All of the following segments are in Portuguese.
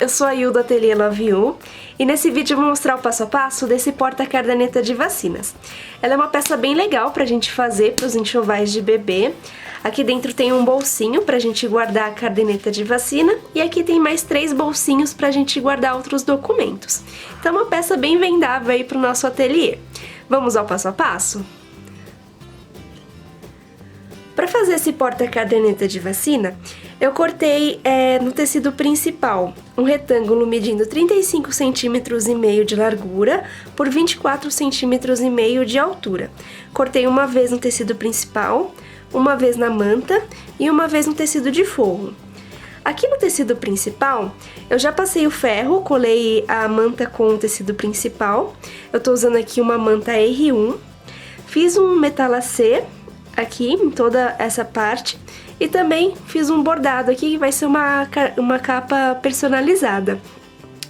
eu sou a Yu do Ateliê Love You e nesse vídeo eu vou mostrar o passo a passo desse porta-caderneta de vacinas. Ela é uma peça bem legal pra gente fazer pros enxovais de bebê. Aqui dentro tem um bolsinho pra gente guardar a caderneta de vacina e aqui tem mais 3 bolsinhos pra gente guardar outros documentos. Então é uma peça bem vendável aí pro nosso ateliê. Vamos ao passo a passo? Para fazer esse porta-caderneta de vacina, eu cortei no tecido principal um retângulo medindo 35,5 cm de largura por 24,5 cm de altura. Cortei uma vez no tecido principal, uma vez na manta e uma vez no tecido de forro. Aqui no tecido principal, eu já passei o ferro, colei a manta com o tecido principal. Eu tô usando aqui uma manta R1, fiz um metalacê aqui em toda essa parte e também fiz um bordado aqui que vai ser uma capa personalizada.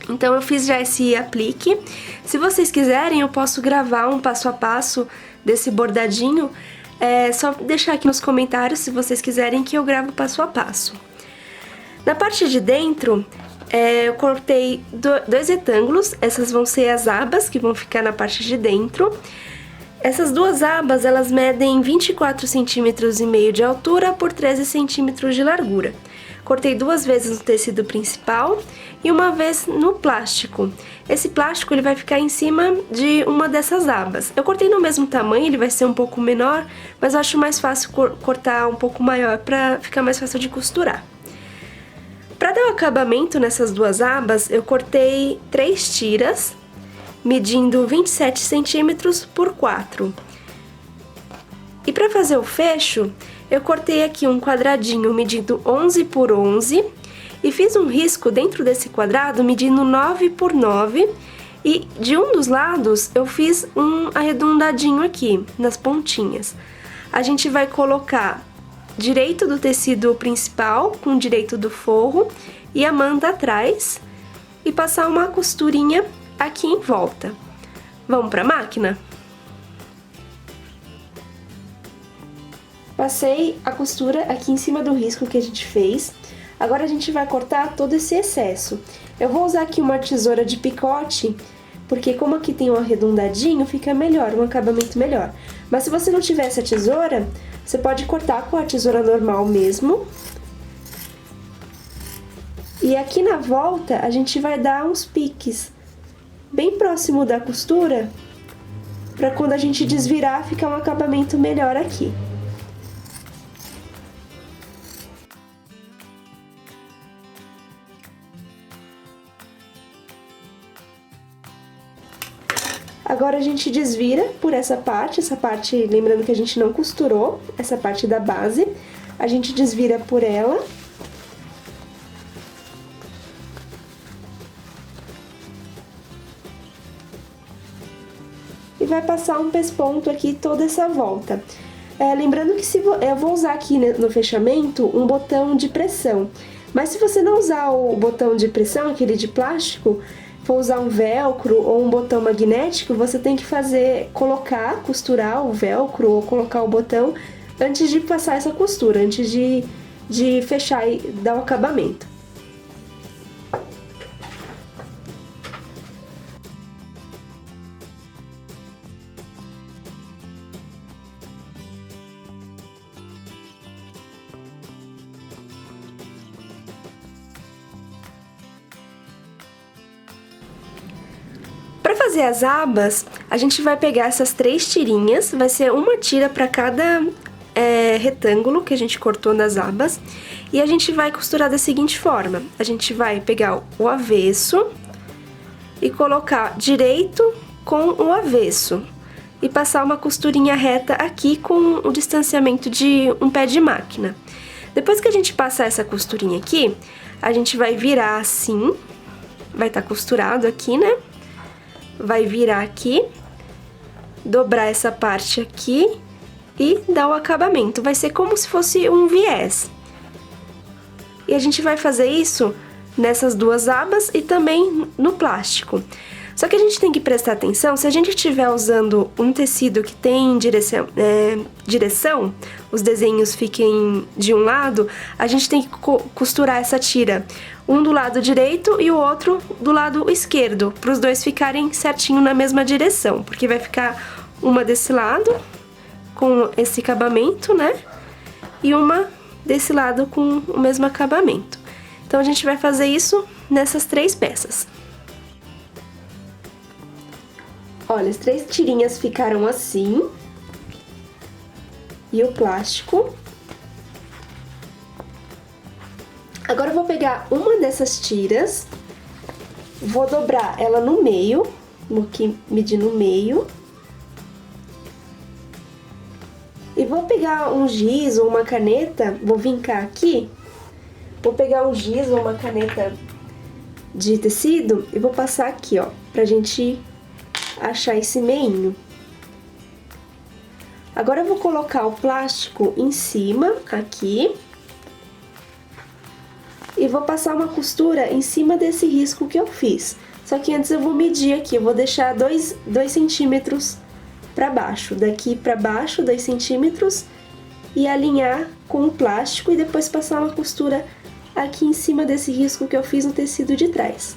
Então eu fiz já esse aplique. Se vocês quiserem eu posso gravar um passo a passo desse bordadinho, é só deixar aqui nos comentários se vocês quiserem que eu gravo passo a passo. Na parte de dentro eu cortei 2 retângulos, essas vão ser as abas que vão ficar na parte de dentro. Essas 2 abas, elas medem 24,5 cm de altura por 13 cm de largura. Cortei 2 vezes no tecido principal e uma vez no plástico. Esse plástico ele vai ficar em cima de uma dessas abas. Eu cortei no mesmo tamanho, ele vai ser um pouco menor, mas eu acho mais fácil cortar um pouco maior para ficar mais fácil de costurar. Para dar o acabamento nessas 2 abas, eu cortei 3 tiras, medindo 27 centímetros por 4. E para fazer o fecho, eu cortei aqui um quadradinho medindo 11 por 11 e fiz um risco dentro desse quadrado medindo 9 por 9 e de um dos lados eu fiz um arredondadinho aqui nas pontinhas. A gente vai colocar direito do tecido principal com direito do forro e a manta atrás e passar uma costurinha aqui em volta. Vamos para a máquina? Passei a costura aqui em cima do risco que a gente fez. Agora a gente vai cortar todo esse excesso. Eu vou usar aqui uma tesoura de picote, porque como aqui tem um arredondadinho, fica melhor, um acabamento melhor. Mas se você não tiver essa tesoura, você pode cortar com a tesoura normal mesmo. E aqui na volta a gente vai dar uns piques bem próximo da costura, para quando a gente desvirar ficar um acabamento melhor aqui. Agora a gente desvira por essa parte lembrando que a gente não costurou, essa parte da base, a gente desvira por ela. E vai passar um pesponto aqui toda essa volta. Lembrando que eu vou usar aqui no fechamento um botão de pressão. Mas se você não usar o botão de pressão, aquele de plástico, for usar um velcro ou um botão magnético, você tem que costurar o velcro ou colocar o botão antes de passar essa costura, antes de fechar e dar o acabamento. Para fazer as abas, a gente vai pegar essas 3 tirinhas, vai ser uma tira para cada retângulo que a gente cortou nas abas, e a gente vai costurar da seguinte forma: a gente vai pegar o avesso e colocar direito com o avesso e passar uma costurinha reta aqui com o distanciamento de um pé de máquina. Depois que a gente passar essa costurinha aqui, a gente vai virar assim, vai estar costurado aqui, né? Vai virar aqui, dobrar essa parte aqui e dar o acabamento. Vai ser como se fosse um viés. E a gente vai fazer isso nessas 2 abas e também no plástico. Só que a gente tem que prestar atenção, se a gente estiver usando um tecido que tem direção, os desenhos fiquem de um lado, a gente tem que costurar essa tira, um do lado direito e o outro do lado esquerdo, para os dois ficarem certinho na mesma direção, porque vai ficar uma desse lado, com esse acabamento, né? E uma desse lado com o mesmo acabamento. Então, a gente vai fazer isso nessas 3 peças. Olha, as 3 tirinhas ficaram assim. E o plástico. Agora eu vou pegar uma dessas tiras, vou dobrar ela no meio, vou aqui medir no meio. E vou pegar um giz ou uma caneta, vou vincar aqui. Vou pegar um giz ou uma caneta de tecido e vou passar aqui, ó, pra gente achar esse meinho. Agora eu vou colocar o plástico em cima, aqui. E vou passar uma costura em cima desse risco que eu fiz. Só que antes eu vou medir aqui, eu vou deixar 2 centímetros pra baixo. Daqui pra baixo, 2 centímetros. E alinhar com o plástico e depois passar uma costura aqui em cima desse risco que eu fiz no tecido de trás.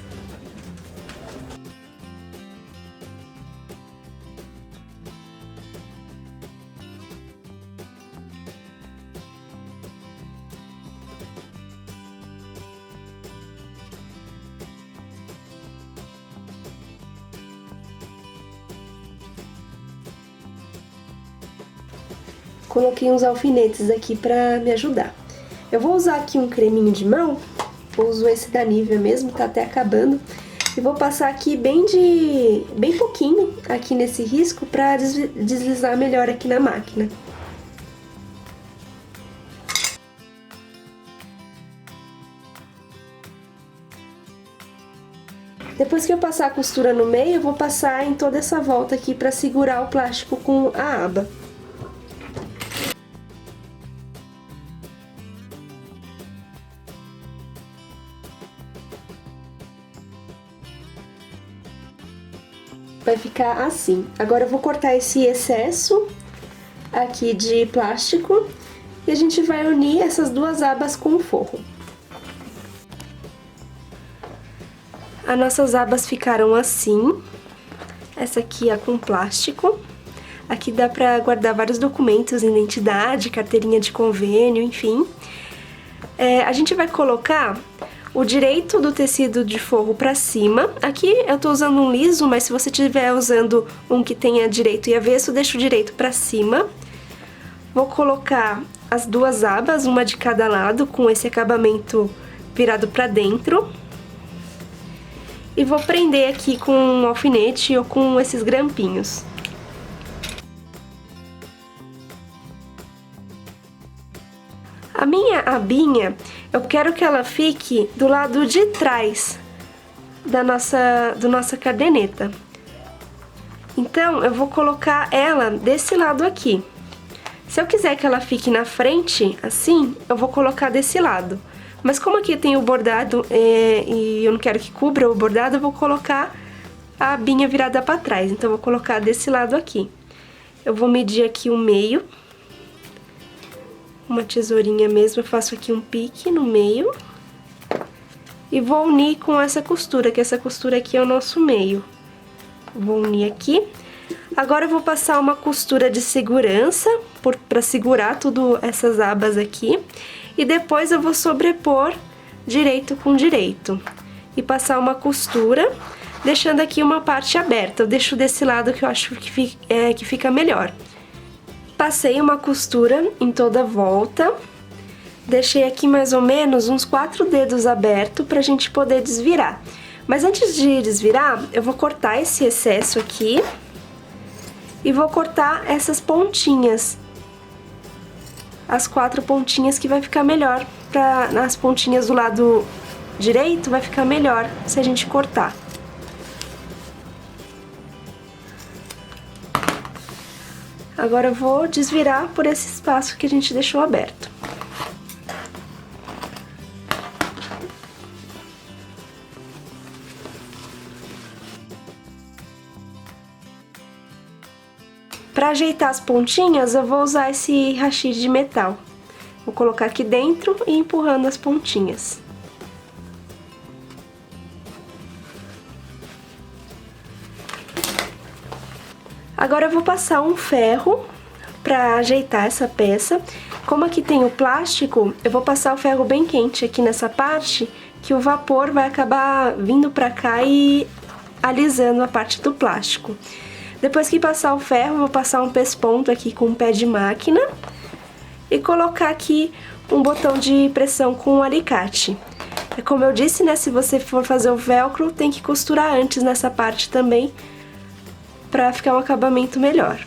Coloquei uns alfinetes aqui pra me ajudar. Eu vou usar aqui um creminho de mão, eu uso esse da Nivea mesmo, tá até acabando. E vou passar aqui bem pouquinho aqui nesse risco pra deslizar melhor aqui na máquina. Depois que eu passar a costura no meio, eu vou passar em toda essa volta aqui pra segurar o plástico com a aba. Vai ficar assim. Agora eu vou cortar esse excesso aqui de plástico e a gente vai unir essas 2 abas com o forro. As nossas abas ficaram assim. Essa aqui é com plástico. Aqui dá pra guardar vários documentos, identidade, carteirinha de convênio, enfim. A gente vai colocar o direito do tecido de forro pra cima. Aqui eu tô usando um liso, mas se você estiver usando um que tenha direito e avesso, deixa o direito pra cima. Vou colocar as 2 abas, uma de cada lado, com esse acabamento virado pra dentro. E vou prender aqui com um alfinete ou com esses grampinhos. A minha abinha, eu quero que ela fique do lado de trás da nossa caderneta. Então, eu vou colocar ela desse lado aqui. Se eu quiser que ela fique na frente, assim, eu vou colocar desse lado. Mas como aqui tem o bordado e eu não quero que cubra o bordado, eu vou colocar a abinha virada pra trás. Então, eu vou colocar desse lado aqui. Eu vou medir aqui o meio. Uma tesourinha mesmo, eu faço aqui um pique no meio. E vou unir com essa costura, que essa costura aqui é o nosso meio. Vou unir aqui. Agora eu vou passar uma costura de segurança, pra segurar tudo essas abas aqui. E depois eu vou sobrepor direito com direito. E passar uma costura, deixando aqui uma parte aberta. Eu deixo desse lado que eu acho que fica melhor. Passei uma costura em toda a volta, deixei aqui mais ou menos uns 4 dedos abertos pra gente poder desvirar. Mas antes de desvirar, eu vou cortar esse excesso aqui e vou cortar essas pontinhas. As 4 pontinhas que vai ficar melhor, nas pontinhas do lado direito vai ficar melhor se a gente cortar. Agora eu vou desvirar por esse espaço que a gente deixou aberto. Para ajeitar as pontinhas, eu vou usar esse hashi de metal. Vou colocar aqui dentro e empurrando as pontinhas. Agora eu vou passar um ferro para ajeitar essa peça. Como aqui tem o plástico, eu vou passar o ferro bem quente aqui nessa parte, que o vapor vai acabar vindo para cá e alisando a parte do plástico. Depois que passar o ferro, eu vou passar um pesponto aqui com um pé de máquina e colocar aqui um botão de pressão com um alicate. É como eu disse, né, se você for fazer o velcro, tem que costurar antes nessa parte também, para ficar um acabamento melhor.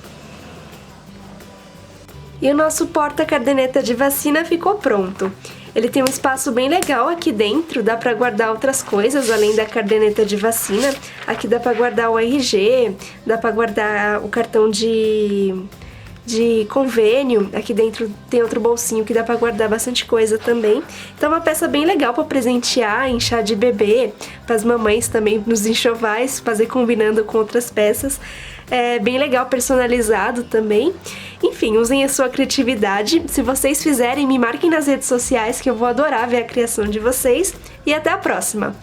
E o nosso porta-caderneta de vacina ficou pronto. Ele tem um espaço bem legal aqui dentro, dá para guardar outras coisas além da caderneta de vacina. Aqui dá para guardar o RG, dá para guardar o cartão de convênio. Aqui dentro tem outro bolsinho que dá para guardar bastante coisa também. Então é uma peça bem legal para presentear em chá de bebê, para as mamães também nos enxovais, fazer combinando com outras peças. É bem legal, personalizado também. Enfim, usem a sua criatividade. Se vocês fizerem, me marquem nas redes sociais que eu vou adorar ver a criação de vocês. E até a próxima!